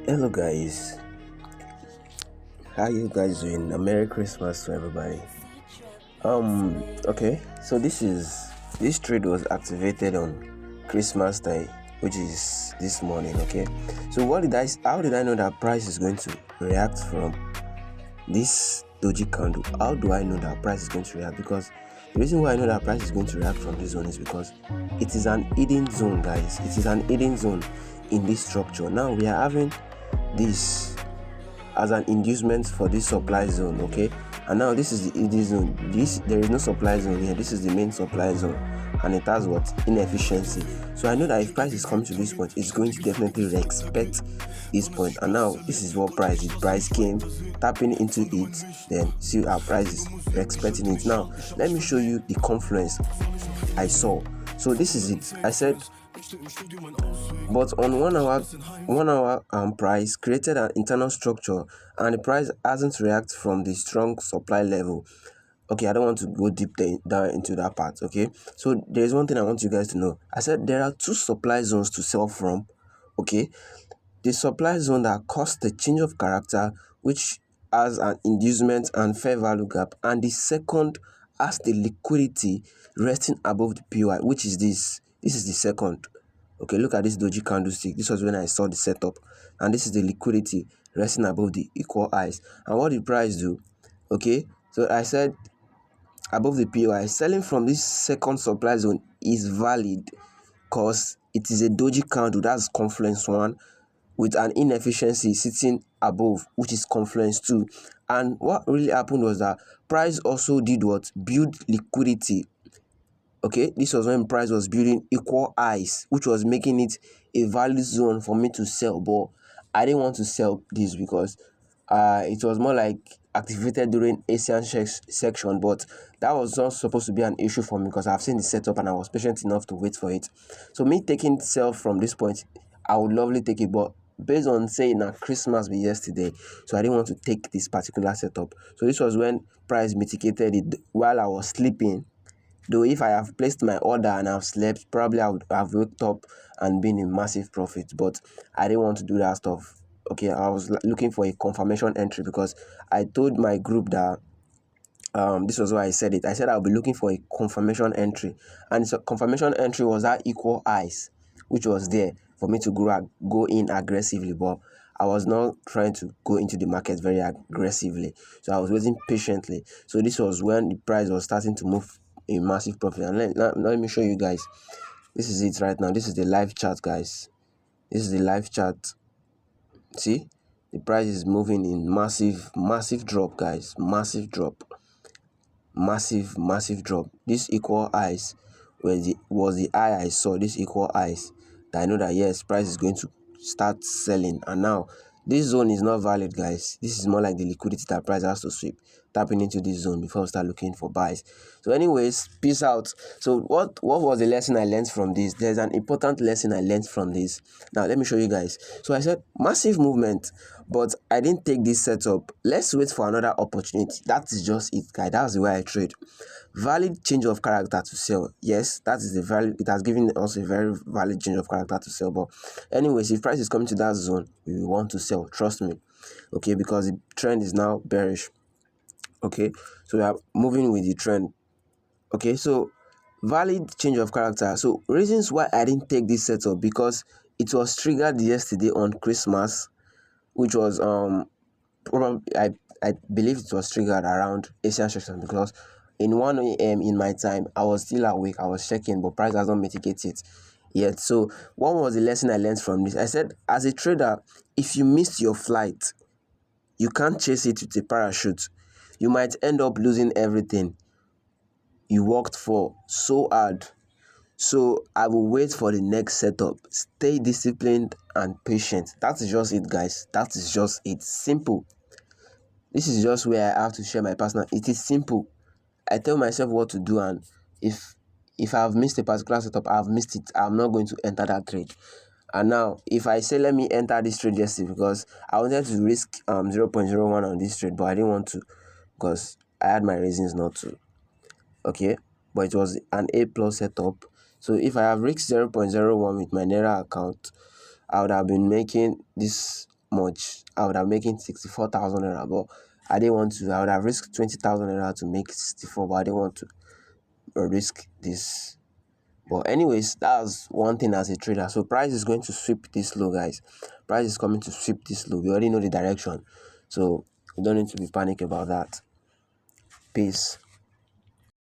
Hello guys, how you guys doing? A Merry Christmas to everybody. Okay, so this trade was activated on Christmas Day, which is this morning. Okay, so how did I know that price is going to react from this doji candle? How do I know that price is going to react? Because the reason why I know that price is going to react from this zone is because it is an hidden zone, guys. It is an hidden zone in this structure. Now we are having this as an inducement for this supply zone. Okay, and now this is the hidden zone. There is no supply zone here. This is the main supply zone, and it has what? Inefficiency. So I know that if price is coming to this point, it's going to definitely respect this point. And now this is what price did. Price came tapping into it, then see our price is expecting it. Now let me show you the confluence I saw. So this is it. I said, but on 1 hour price created an internal structure, and the price hasn't reacted from the strong supply level. Okay, I don't want to go down into that part. Okay, so there's one thing I want you guys to know. I said there are two supply zones to sell from. Okay, the supply zone that caused the change of character, which has an inducement and fair value gap, and the second has the liquidity resting above the PY, which is this. This is the second. Okay, look at this doji candlestick. This was when I saw the setup, and this is the liquidity resting above the equal highs. And what did price do? Okay, so I said above the POI, selling from this second supply zone is valid because it is a doji candle, that's confluence 1, with an inefficiency sitting above, which is confluence 2. And what really happened was that price also did what? Build liquidity. Okay, this was when price was building equal highs, which was making it a valid zone for me to sell. But I didn't want to sell this because it was more like activated during Asian section, but that was not supposed to be an issue for me because I've seen the setup and I was patient enough to wait for it. So me taking sell from this point, I would lovely take it, but based on saying that Christmas be yesterday, so I didn't want to take this particular setup. So this was when price mitigated it while I was sleeping. Though if I have placed my order and I've slept, probably I would have waked up and been in massive profit. But I didn't want to do that stuff. Okay, I was looking for a confirmation entry because I told my group that this was why I said it. I said I'll be looking for a confirmation entry, and so confirmation entry was that equal highs, which was there for me to go in aggressively. But I was not trying to go into the market very aggressively, so I was waiting patiently. So this was when the price was starting to move a massive profit. And let me show you guys. This is it right now. This is the live chart, guys. This is the live chart. See, the price is moving in massive drop, guys. Massive drop. Massive drop. This equal highs was the high I saw. This equal highs that I know that yes, price is going to start selling. And now this zone is not valid, guys. This is more like the liquidity that price has to sweep, tapping into this zone before we start looking for buys. So anyways, peace out. So what was the lesson I learned from this? There's an important lesson I learned from this. Now let me show you guys. So I said massive movement, but I didn't take this setup. Let's wait for another opportunity. That is just it, guys. That's the way I trade. Valid change of character to sell. Yes, that is the value. It has given us a very valid change of character to sell. But anyways, if price is coming to that zone, we want to sell. Trust me. Okay, because the trend is now bearish. Okay, so we are moving with the trend. Okay, so valid change of character. So reasons why I didn't take this setup, because it was triggered yesterday on Christmas, which was probably I believe it was triggered around Asian section, because in 1 a.m. in my time I was still awake. I was checking, but price has not mitigated it yet. So what was the lesson I learned from this? I said, as a trader, if you missed your flight, you can't chase it with a parachute. You might end up losing everything you worked for so hard. So I will wait for the next setup. Stay disciplined and patient. That is just it, guys. That is just it. Simple. This is just where I have to share my personal. It is simple. I tell myself what to do, and if I've missed a particular setup, I've missed it. I'm not going to enter that trade. And now, if I say let me enter this trade yesterday, because I wanted to risk 0.01 on this trade, but I didn't want to because I had my reasons not to. Okay, but it was an A plus setup. So if I have risked 0.01 with my Naira account, I would have been making this much. I would have making 64,000 naira, but I didn't want to. I would have risked 20,000 naira to make 64, but I didn't want to risk this. But anyways, that's one thing as a trader. So price is going to sweep this low, guys. Price is coming to sweep this low. We already know the direction, so we don't need to be panic about that. Peace.